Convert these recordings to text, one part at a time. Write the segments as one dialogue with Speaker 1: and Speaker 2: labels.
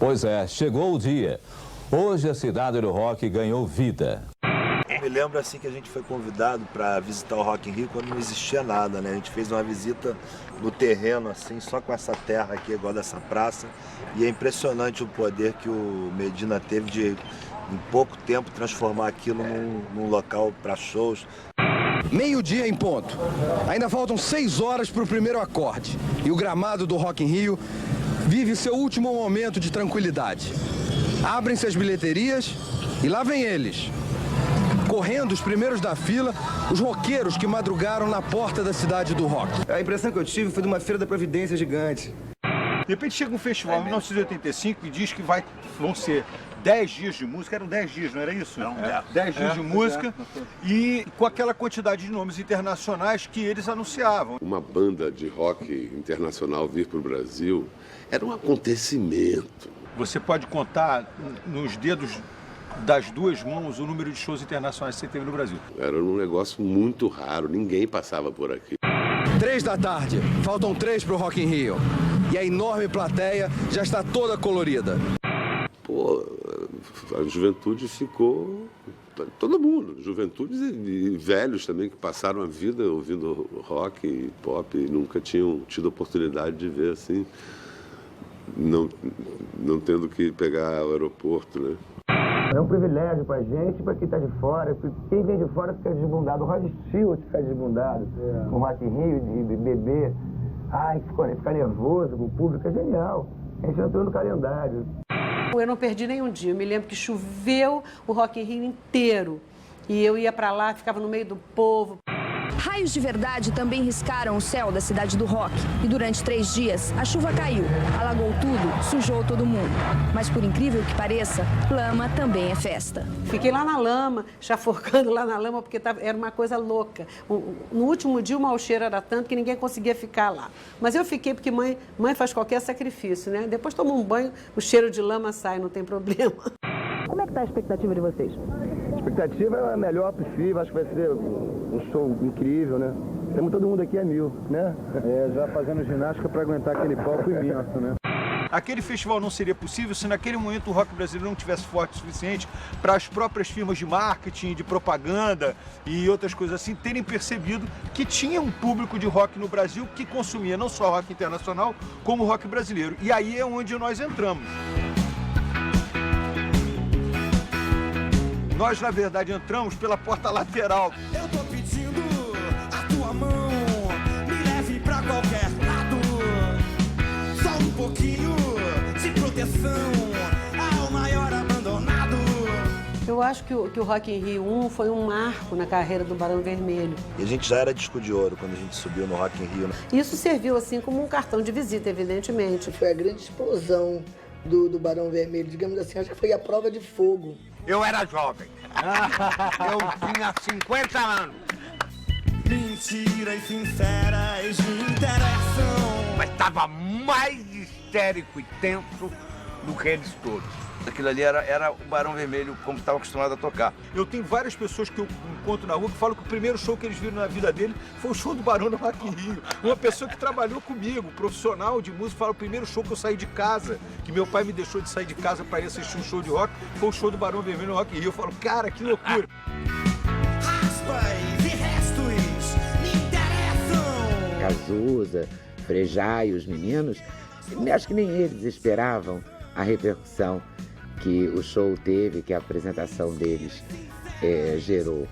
Speaker 1: Pois é, chegou o dia. Hoje a Cidade do Rock ganhou vida.
Speaker 2: Eu me lembro assim que a gente foi convidado para visitar o Rock in Rio quando não existia nada, né? A gente fez uma visita no terreno assim, só com essa terra aqui, igual dessa praça. E é impressionante o poder que o Medina teve de, em pouco tempo, transformar aquilo num local para shows.
Speaker 3: Meio-dia em ponto. Ainda faltam 6 horas para o primeiro acorde. E o gramado do Rock in Rio vive seu último momento de tranquilidade. Abrem-se as bilheterias e lá vem eles. Correndo os primeiros da fila, os roqueiros que madrugaram na porta da Cidade do Rock.
Speaker 4: A impressão que eu tive foi de uma feira da Providência gigante.
Speaker 5: De repente chega um festival em 1985 e diz que vão ser 10 dias de música, eram 10 dias, não era isso? Não, 10 dias de música e com aquela quantidade de nomes internacionais que eles anunciavam.
Speaker 6: Uma banda de rock internacional vir para o Brasil era um acontecimento.
Speaker 5: Você pode contar nos dedos das duas mãos o número de shows internacionais que você teve no Brasil.
Speaker 6: Era um negócio muito raro, ninguém passava por aqui.
Speaker 3: 3 da tarde, faltam 3 para o Rock in Rio. E a enorme plateia já está toda colorida.
Speaker 6: Pô, a juventude ficou... Todo mundo, juventudes e velhos também, que passaram a vida ouvindo rock e pop e nunca tinham tido oportunidade de ver assim, não tendo que pegar o aeroporto, né?
Speaker 4: É um privilégio pra gente, pra quem está de fora. Quem vem de fora fica desbundado. O Rod Stewart fica desbundado com o Rock in Rio, de beber. Ai, ficar nervoso com o público, é genial. A gente entrou no calendário.
Speaker 7: Eu não perdi nenhum dia. Eu me lembro que choveu o Rock in Rio inteiro. E eu ia pra lá, ficava no meio do povo.
Speaker 8: Raios de verdade também riscaram o céu da Cidade do Rock. E durante 3 dias, a chuva caiu, alagou tudo, sujou todo mundo. Mas por incrível que pareça, lama também é festa.
Speaker 7: Fiquei lá na lama, chaforcando lá na lama, porque era uma coisa louca. No último dia o mau cheiro era tanto que ninguém conseguia ficar lá. Mas eu fiquei porque mãe faz qualquer sacrifício, né? Depois toma um banho, o cheiro de lama sai, não tem problema.
Speaker 8: Como é que está a expectativa de vocês?
Speaker 4: A expectativa é a melhor possível, acho que vai ser um show incrível, né? Temos todo mundo aqui a 1000, né? Já fazendo ginástica para aguentar aquele palco imenso, né?
Speaker 5: Aquele festival não seria possível se naquele momento o rock brasileiro não tivesse forte o suficiente para as próprias firmas de marketing, de propaganda e outras coisas assim terem percebido que tinha um público de rock no Brasil que consumia não só rock internacional, como rock brasileiro. E aí é onde nós entramos. Nós, na verdade, entramos pela porta lateral.
Speaker 9: Eu tô pedindo a tua mão, me leve pra qualquer lado. Só um pouquinho de proteção ao maior abandonado.
Speaker 7: Eu acho que o Rock in Rio 1 foi um marco na carreira do Barão Vermelho.
Speaker 2: E a gente já era disco de ouro quando a gente subiu no Rock in Rio, né?
Speaker 7: Isso serviu assim como um cartão de visita, evidentemente.
Speaker 10: Foi a grande explosão do Barão Vermelho, digamos assim, acho que foi a prova de fogo.
Speaker 11: Eu era jovem. Eu tinha 50 anos.
Speaker 9: Mentiras sinceras me interessam.
Speaker 11: Mas estava mais histérico e tenso do que eles todos.
Speaker 4: Aquilo ali era o Barão Vermelho, como estava acostumado a tocar.
Speaker 5: Eu tenho várias pessoas que eu encontro na rua que falam que o primeiro show que eles viram na vida dele foi o show do Barão no Rock in Rio. Uma pessoa que trabalhou comigo, profissional de música, fala: o primeiro show que eu saí de casa, que meu pai me deixou de sair de casa para ir assistir um show de rock, foi o show do Barão Vermelho no Rock in Rio. Eu falo: cara, que loucura.
Speaker 9: Raspas e restos me interessam.
Speaker 12: Cazuza, Frejá e os meninos, acho que nem eles esperavam a repercussão que o show teve, que a apresentação deles gerou.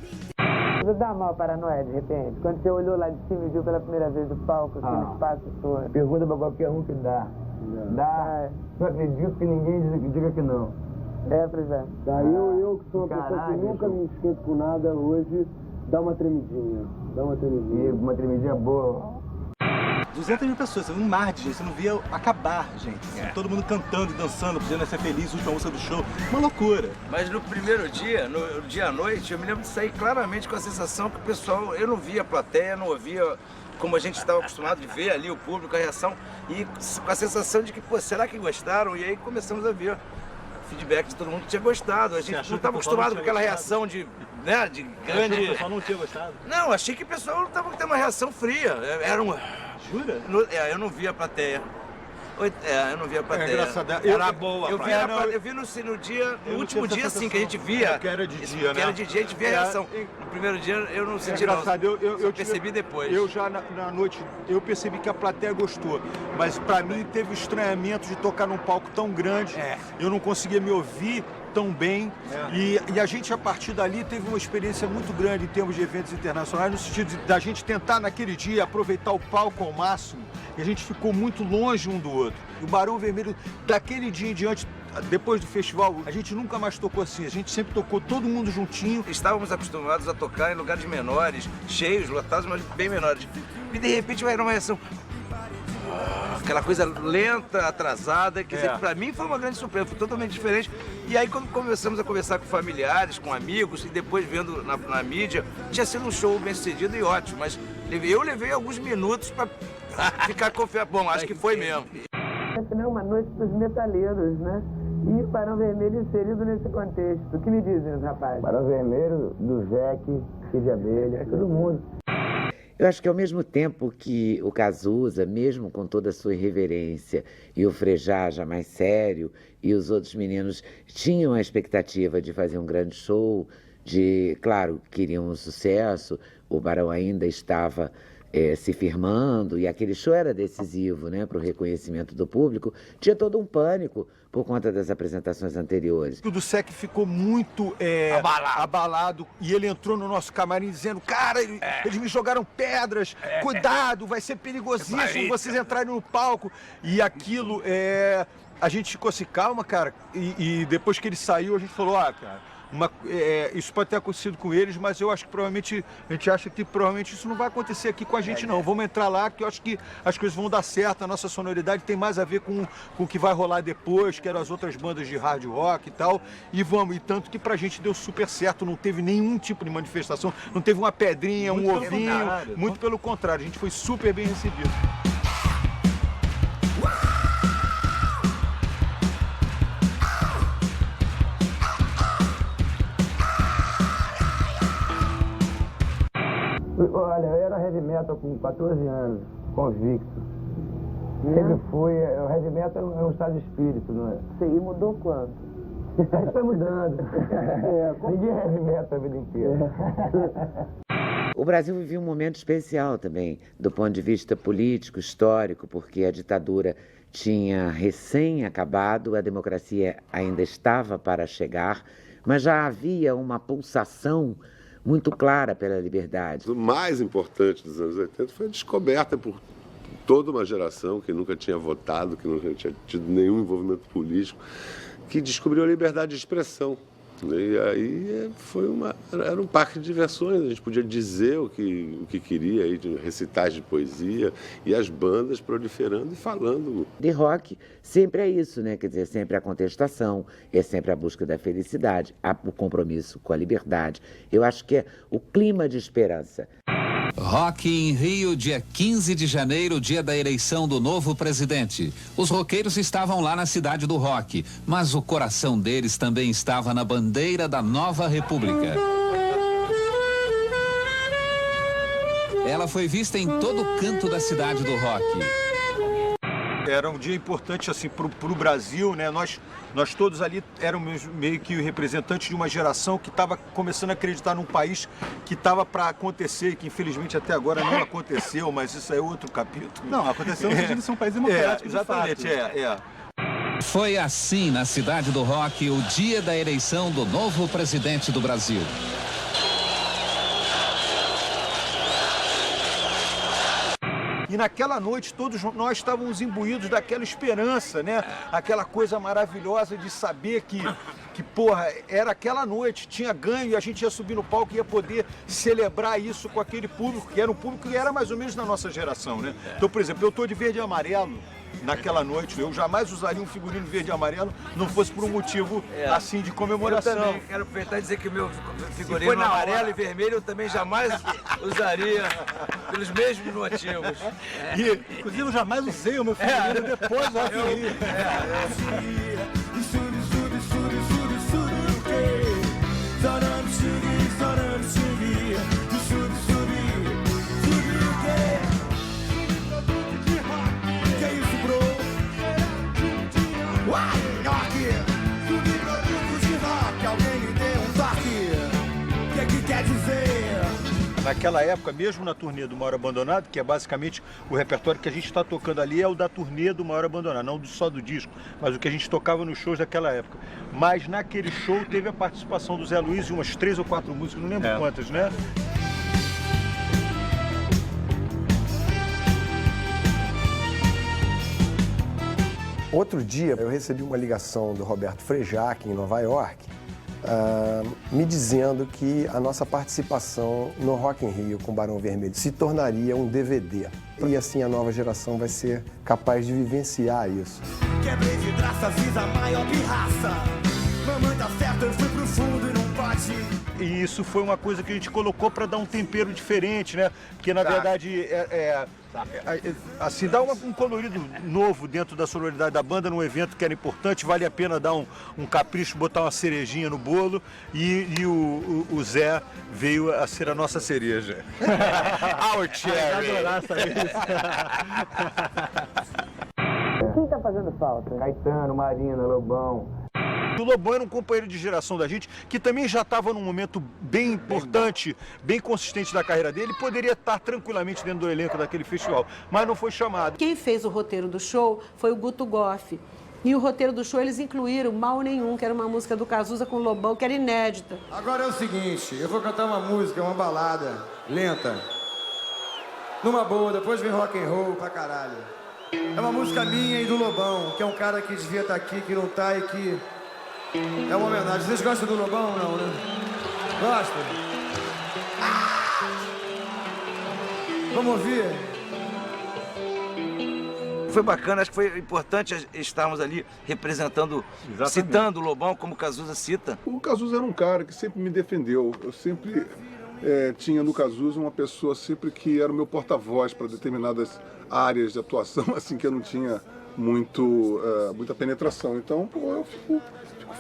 Speaker 13: Você dá mal paranoia de repente? Quando você olhou lá de cima e viu pela primeira vez o palco, aquele espaço todo?
Speaker 4: Pergunta pra qualquer um que dá. Dá. Não acredito que ninguém diga que não.
Speaker 13: Pois é.
Speaker 4: Eu que sou uma pessoa que nunca me esquento com nada, hoje dá uma tremidinha. E uma tremidinha boa.
Speaker 14: 200 mil pessoas, um mar de gente, você não via acabar, gente. Todo mundo cantando e dançando, podendo ser feliz, última música do show. Uma loucura.
Speaker 4: Mas no primeiro dia, no dia à noite, eu me lembro de sair claramente com a sensação que o pessoal, eu não via a plateia, não ouvia como a gente estava acostumado de ver ali o público, a reação, e com a sensação de que, pô, será que gostaram? E aí começamos a ver feedback de todo mundo que tinha gostado. A gente não estava acostumado com aquela reação de, né, de grande...
Speaker 14: O pessoal não tinha gostado?
Speaker 4: Não, achei que o pessoal estava tendo uma reação fria. Era um...
Speaker 14: Jura?
Speaker 4: Eu não vi a plateia. Eu não via a plateia.
Speaker 5: Engraçado.
Speaker 4: Era boa. Eu vi no dia, no último dia, assim, que a gente via.
Speaker 5: Que era de dia, né?
Speaker 4: Que era de dia, a gente via a reação. No primeiro dia eu não senti nada. Eu percebi depois.
Speaker 5: Eu já na noite, eu percebi que a plateia gostou. Mas pra mim teve o estranhamento de tocar num palco tão grande. Eu não conseguia me ouvir tão bem. E a gente, a partir dali, teve uma experiência muito grande em termos de eventos internacionais, no sentido da gente tentar, naquele dia, aproveitar o palco ao máximo. E a gente ficou muito longe um do outro. O Barão Vermelho, daquele dia em diante, depois do festival, a gente nunca mais tocou assim. A gente sempre tocou todo mundo juntinho.
Speaker 4: Estávamos acostumados a tocar em lugares menores, cheios, lotados, mas bem menores. E, de repente, vai uma reação... Aquela coisa lenta, atrasada, quer dizer, pra mim foi uma grande surpresa, foi totalmente diferente. E aí quando começamos a conversar com familiares, com amigos, e depois vendo na mídia, tinha sido um show bem sucedido e ótimo, mas eu levei alguns minutos pra ficar confiado. Bom, acho que foi mesmo.
Speaker 13: Essa não é uma noite dos metaleiros, né? E o Barão Vermelho inserido nesse contexto. O que me dizem os rapazes?
Speaker 15: Barão Vermelho, do Zec, Cid Abelha, todo mundo.
Speaker 12: Eu acho que ao mesmo tempo que o Cazuza, mesmo com toda a sua irreverência, e o Frejá já mais sério, e os outros meninos tinham a expectativa de fazer um grande show, claro, queriam um sucesso, o Barão ainda estava se firmando, e aquele show era decisivo, né, para o reconhecimento do público, tinha todo um pânico por conta das apresentações anteriores.
Speaker 5: O Dussek ficou muito abalado e ele entrou no nosso camarim dizendo, cara, eles me jogaram pedras, cuidado, vai ser perigosíssimo vocês entrarem no palco. E aquilo, a gente ficou assim, calma, cara, e depois que ele saiu, a gente falou, cara... isso pode ter acontecido com eles, mas eu acho que provavelmente, a gente acha que provavelmente isso não vai acontecer aqui com a gente não. Vamos entrar lá que eu acho que as coisas vão dar certo, a nossa sonoridade tem mais a ver com o que vai rolar depois, que eram as outras bandas de hard rock e tal, e tanto que pra gente deu super certo, não teve nenhum tipo de manifestação, não teve uma pedrinha, um ovinho, muito pelo contrário, a gente foi super bem recebido.
Speaker 15: Olha, eu era heavy metal com 14 anos, convicto. Sempre fui. O heavy metal é um estado de espírito, não é?
Speaker 13: Sim, e mudou quanto?
Speaker 15: A gente foi mudando. Ninguém é heavy metal a vida inteira.
Speaker 12: O Brasil vivia um momento especial também, do ponto de vista político, histórico, porque a ditadura tinha recém acabado, a democracia ainda estava para chegar, mas já havia uma pulsação muito clara pela liberdade.
Speaker 6: O mais importante dos anos 80 foi a descoberta por toda uma geração que nunca tinha votado, que nunca tinha tido nenhum envolvimento político, que descobriu a liberdade de expressão. E aí era um parque de diversões, a gente podia dizer o que queria, aí, de recitais de poesia, e as bandas proliferando e falando.
Speaker 12: De rock sempre é isso, né? Quer dizer, sempre a contestação, é sempre a busca da felicidade, o compromisso com a liberdade. Eu acho que é o clima de esperança.
Speaker 16: Rock em Rio, dia 15 de janeiro, dia da eleição do novo presidente. Os roqueiros estavam lá na cidade do rock, mas o coração deles também estava na bandeira da nova república. Ela foi vista em todo canto da cidade do rock.
Speaker 5: Era um dia importante assim para o Brasil, né? Nós todos ali éramos meio que representantes de uma geração que estava começando a acreditar num país que estava para acontecer e que infelizmente até agora não aconteceu, mas isso é outro capítulo.
Speaker 14: Não, aconteceu no sentido de ser um país democrático.
Speaker 5: Exatamente,
Speaker 16: Foi assim na cidade do rock o dia da eleição do novo presidente do Brasil.
Speaker 5: E naquela noite todos nós estávamos imbuídos daquela esperança, né? Aquela coisa maravilhosa de saber que porra, era aquela noite, tinha ganho e a gente ia subir no palco e ia poder celebrar isso com aquele público, que era um público que era mais ou menos da nossa geração, né? Então, por exemplo, eu tô de verde e amarelo naquela noite, eu jamais usaria um figurino verde e amarelo, não fosse por um motivo assim de comemoração.
Speaker 4: Eu também quero aproveitar e dizer que o meu figurino amarelo e vermelho eu também jamais usaria pelos mesmos motivos.
Speaker 14: Inclusive eu jamais usei o meu figurino depois do Rock in Rio.
Speaker 5: naquela época, mesmo na turnê do Maior Abandonado, que é basicamente o repertório que a gente está tocando ali, é o da turnê do Maior Abandonado, não só do disco, mas o que a gente tocava nos shows daquela época. Mas naquele show teve a participação do Zé Luiz e umas 3 ou 4 músicas, não lembro quantas, né?
Speaker 17: Outro dia eu recebi uma ligação do Roberto Frejach, em Nova York, me dizendo que a nossa participação no Rock in Rio com Barão Vermelho se tornaria um DVD. E assim a nova geração vai ser capaz de vivenciar isso.
Speaker 9: Quebrei vidraça, fiz a maior pirraça. Mamãe tá certo, eu fui pro fundo e não pode.
Speaker 5: E isso foi uma coisa que a gente colocou para dar um tempero diferente, né? Porque na verdade assim, dá um colorido novo dentro da sonoridade da banda num evento que era importante, vale a pena dar um capricho, botar uma cerejinha no bolo e o Zé veio a ser a nossa cereja. Our cherry.
Speaker 15: Eu adorar saber isso. Quem tá fazendo falta? Caetano, Marina, Lobão.
Speaker 5: O Lobão era um companheiro de geração da gente, que também já estava num momento bem importante, bem consistente da carreira dele, poderia estar tranquilamente dentro do elenco daquele festival, mas não foi chamado.
Speaker 7: Quem fez o roteiro do show foi o Guto Goff. E o roteiro do show eles incluíram Mal Nenhum, que era uma música do Cazuza com o Lobão, que era inédita.
Speaker 15: Agora é o seguinte, eu vou cantar uma música, uma balada, lenta. Numa boa, depois vem rock and roll pra caralho. É uma música minha e do Lobão, que é um cara que devia estar aqui, que não tá e que... é uma homenagem. Vocês gostam do Lobão ou não, né? Gostam? Vamos ouvir?
Speaker 4: Foi bacana, acho que foi importante estarmos ali representando, citando o Lobão, como o Cazuza cita.
Speaker 18: O Cazuza era um cara que sempre me defendeu. Eu sempre tinha no Cazuza uma pessoa sempre que era o meu porta-voz para determinadas áreas de atuação, assim, que eu não tinha muita penetração. Então, eu fico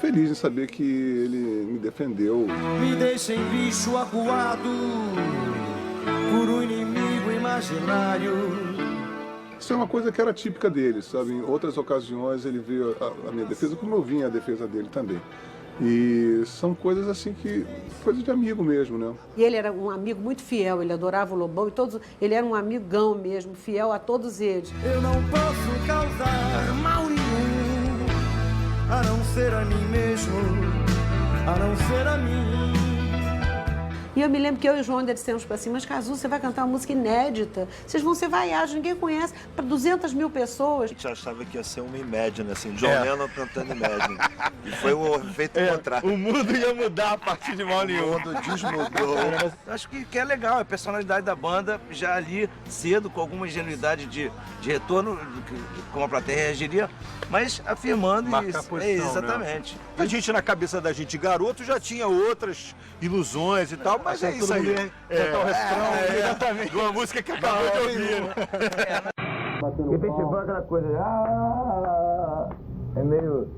Speaker 18: feliz em saber que ele me defendeu.
Speaker 9: Me deixem lixo acuado por um inimigo imaginário.
Speaker 18: Isso é uma coisa que era típica dele, sabe? Em outras ocasiões ele veio a minha defesa, como eu vinha a defesa dele também. E são coisas assim coisas de amigo mesmo, né?
Speaker 7: E ele era um amigo muito fiel, ele adorava o Lobão e todos, ele era um amigão mesmo, fiel a todos eles.
Speaker 9: Eu não posso causar mal nenhum, a não ser a mim mesmo, a não ser a mim.
Speaker 7: E eu me lembro que eu e o João ainda dissemos para assim, mas Cazuza, você vai cantar uma música inédita, vocês vão ser vaiados, ninguém conhece, para 200 mil pessoas.
Speaker 2: A gente achava que ia ser uma Imagine, assim, John Lennon cantando Imagine. E foi o efeito contrário.
Speaker 5: O mundo ia mudar a partir de mal nenhum.
Speaker 2: O mundo desmudou.
Speaker 4: Acho que é legal, a personalidade da banda já ali cedo, com alguma ingenuidade de retorno, como a plateia reagiria, mas afirmando
Speaker 5: marcar a posição,
Speaker 4: exatamente.
Speaker 5: Né? A gente, na cabeça da gente, garoto, já tinha outras ilusões e tal, mas é isso aí. O refrão, exatamente. De uma música que acabou de ouvir.
Speaker 15: Repetição é aquela coisa, é meio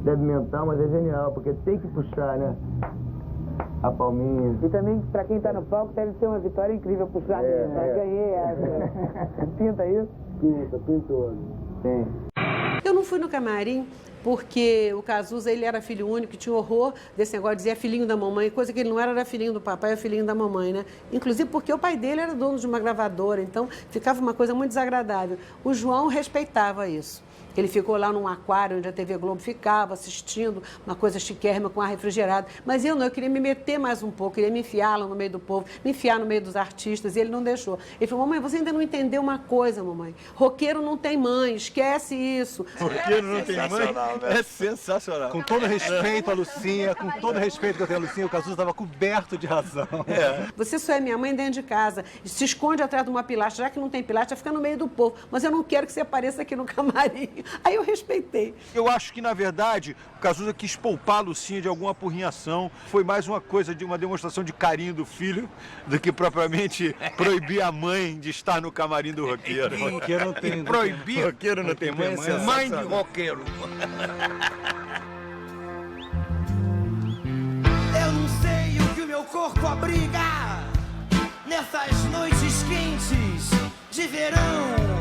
Speaker 15: débil mental, mas é genial, porque tem que puxar, né? A palminha.
Speaker 13: E também, pra quem tá no palco, deve ser uma vitória incrível puxar. Ganhei essa. Pinta isso?
Speaker 15: Pintou. Tem.
Speaker 7: Eu não fui no camarim porque o Cazuza, ele era filho único, tinha horror desse negócio de dizer filhinho da mamãe, coisa que ele não era filhinho do papai, era filhinho da mamãe, né? Inclusive porque o pai dele era dono de uma gravadora, então ficava uma coisa muito desagradável. O João respeitava isso. Ele ficou lá num aquário onde a TV Globo ficava, assistindo uma coisa chiquérrima com ar refrigerado. Mas eu não, eu queria me meter mais um pouco, queria me enfiar lá no meio do povo, me enfiar no meio dos artistas, e ele não deixou. Ele falou, mamãe, você ainda não entendeu uma coisa, mamãe. Roqueiro não tem mãe, esquece isso.
Speaker 5: Roqueiro não tem mãe?
Speaker 2: Né?
Speaker 5: É sensacional.
Speaker 14: Com todo respeito à Lucinha, com todo respeito que eu tenho à Lucinha, o Cazuza estava coberto de razão.
Speaker 7: Você só é minha mãe dentro de casa, se esconde atrás de uma pilastra, já que não tem pilastra, fica no meio do povo. Mas eu não quero que você apareça aqui no camarim. Aí eu respeitei.
Speaker 5: Eu acho que, na verdade, o Cazuza quis poupar a Lucinha de alguma apurrinhação. Foi mais uma coisa de uma demonstração de carinho do filho do que propriamente proibir a mãe de estar no camarim do roqueiro.
Speaker 14: Roqueiro não tem.
Speaker 4: Proibir.
Speaker 5: Roqueiro não tem mãe.
Speaker 4: Mãe de roqueiro.
Speaker 9: Eu não sei o que o meu corpo abriga nessas noites quentes de verão.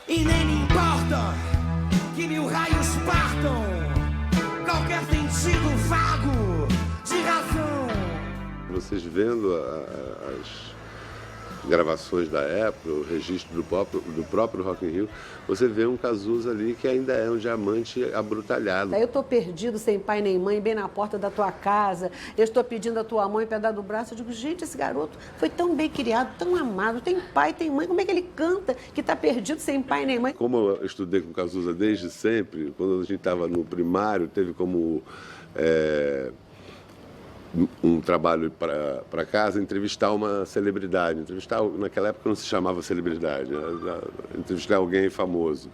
Speaker 9: E nem me importa que 1000 raios partam qualquer sentido vago de razão.
Speaker 6: vocês vendo as gravações da época, o registro do próprio Rock in Rio, você vê um Cazuza ali que ainda é um diamante abrutalhado.
Speaker 7: Eu estou perdido, sem pai nem mãe, bem na porta da tua casa, eu estou pedindo a tua mãe para dar do braço, eu digo, gente, esse garoto foi tão bem criado, tão amado, tem pai, tem mãe, como é que ele canta que está perdido sem pai nem mãe?
Speaker 6: Como eu estudei com Cazuza desde sempre, quando a gente estava no primário, teve como um trabalho para casa, entrevistar uma celebridade. Naquela época não se chamava celebridade, né? Entrevistar alguém famoso.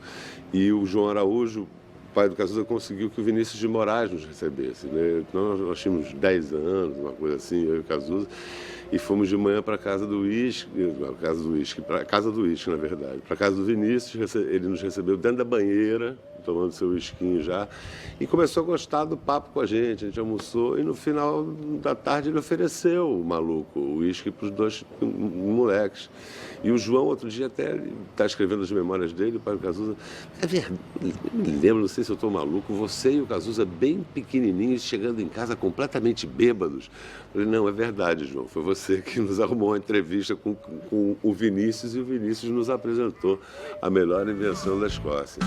Speaker 6: E o João Araújo, pai do Cazuza, conseguiu que o Vinícius de Moraes nos recebesse, né? Nós tínhamos 10 anos, uma coisa assim, eu e o Cazuza, e fomos de manhã para a casa do uísque, para a casa do uísque, na verdade. Para a casa do Vinícius, ele nos recebeu dentro da banheira, tomando seu uísquinho já, e começou a gostar do papo com a gente almoçou, e no final da tarde ele ofereceu o maluco, o uísque para os 2 moleques. E o João, outro dia, até está escrevendo as memórias dele, o pai do Cazuza, me lembro, não sei se eu estou maluco, você e o Cazuza bem pequenininhos, chegando em casa completamente bêbados. Eu falei, não, é verdade, João, foi você que nos arrumou uma entrevista com o Vinícius, e o Vinícius nos apresentou a melhor invenção da Escócia.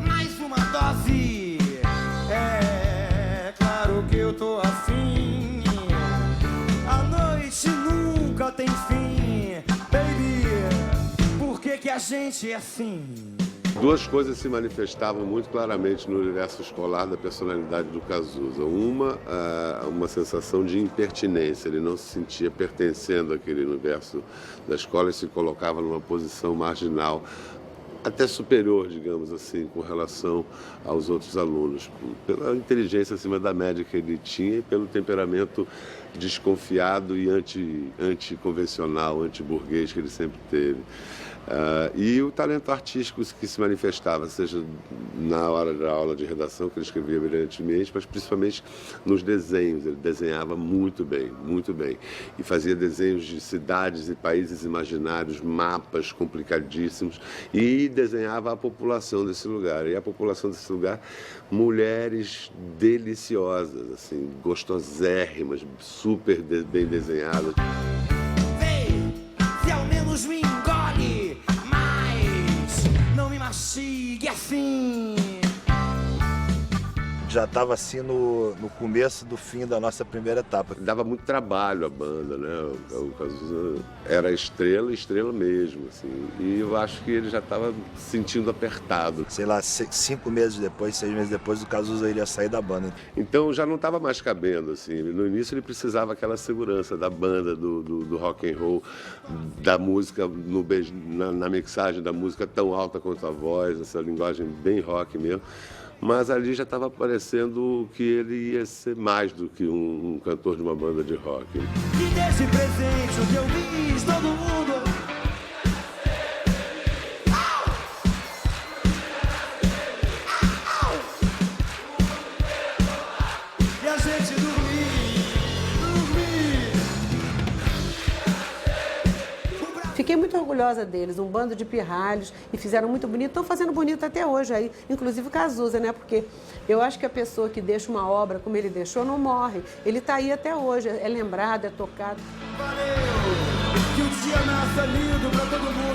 Speaker 9: Mais uma dose, é claro que eu tô afim. A noite nunca tem fim, baby, por que a gente é assim?
Speaker 6: 2 coisas se manifestavam muito claramente no universo escolar da personalidade do Cazuza. Uma sensação de impertinência, ele não se sentia pertencendo àquele universo da escola e se colocava numa posição marginal, até superior, digamos assim, com relação aos outros alunos, pela inteligência acima da média que ele tinha e pelo temperamento desconfiado e anticonvencional, antiburguês que ele sempre teve. E o talento artístico que se manifestava, seja na hora da aula de redação, que ele escrevia brilhantemente, mas principalmente nos desenhos. Ele desenhava muito bem, e fazia desenhos de cidades e países imaginários, mapas complicadíssimos, e desenhava a população desse lugar. E a população desse lugar, mulheres deliciosas, assim, gostosérrimas, super bem desenhadas.
Speaker 9: Se ao menos me engole, mas não me mastigue assim.
Speaker 2: Já estava assim no começo do fim da nossa primeira etapa.
Speaker 6: Dava muito trabalho a banda, né? O Cazuza era estrela mesmo, assim. E eu acho que ele já estava se sentindo apertado.
Speaker 2: Sei lá, 5 meses depois, 6 meses depois, o Cazuza iria sair da banda.
Speaker 6: Então já não estava mais cabendo, assim. No início ele precisava aquela segurança da banda, do rock and roll, da música, na mixagem da música tão alta quanto a voz, essa linguagem bem rock mesmo. Mas ali já estava parecendo que ele ia ser mais do que um cantor de uma banda de rock.
Speaker 9: E desse presente o que eu fiz, todo mundo... E a gente dormir.
Speaker 7: Fiquei muito orgulhosa deles, um bando de pirralhos, e fizeram muito bonito, estão fazendo bonito até hoje, aí, inclusive o Cazuza, né? Porque eu acho que a pessoa que deixa uma obra como ele deixou não morre. Ele está aí até hoje, é lembrado, é tocado.
Speaker 9: Valeu! Que o dia nasça lindo pra todo mundo.